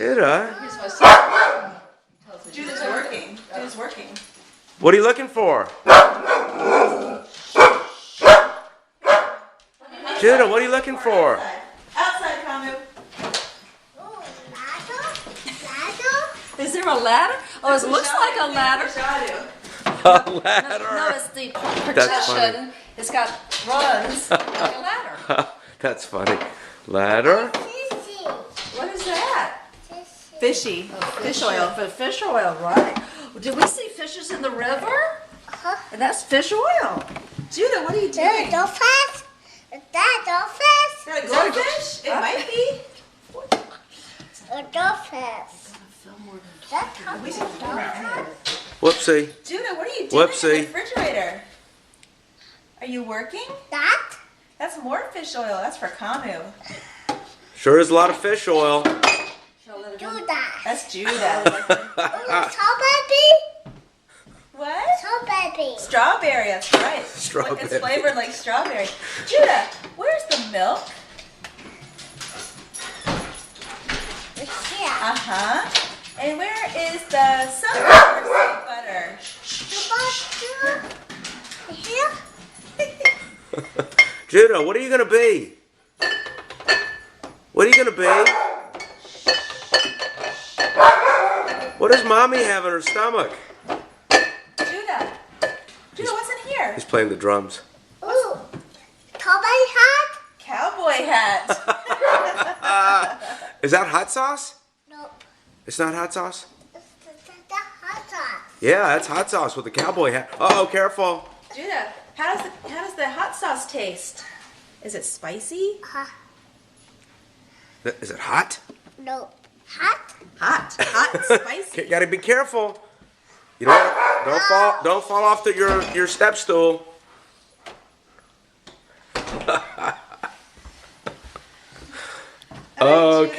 Judah, Here's my son. Judah's working. Judah's working. what are you looking for? Judah, what are you looking for? Outside, Kamu. Is there a ladder? Oh, it looks like a ladder. A No, ladder. it's the That's funny. partition. It's got runs like a ladder. That's funny. Ladder? What is that? Fishy. Fish oil. For fish oil, right? Did we see fishes in the river? And that's fish oil. Judah, what are you doing? Is that a goldfish? It might be. We should put it around here. Whoopsie. Judah, what are you doing Whoopsie. in the refrigerator? Are you working? That's more fish oil. That's for Kamu. Sure is a lot of fish oil. That's Judah. What? Strawberry, that's right. Strawberry. It's flavored like strawberry. Judah, where's the milk? Uh-huh. And where is the sunflower seed butter? Judah, what are you gonna be? What are you gonna be? What does mommy have in her stomach? Judah, what's in here? He's playing the drums. Cowboy hat. Is that hot sauce? It's not hot sauce? Yeah, that's hot sauce with the cowboy hat. Uh-oh, careful. Judah, how does the hot sauce taste? Is it spicy? Is it hot? Hot, spicy. Gotta be careful. You don't fall off your step stool. Okay.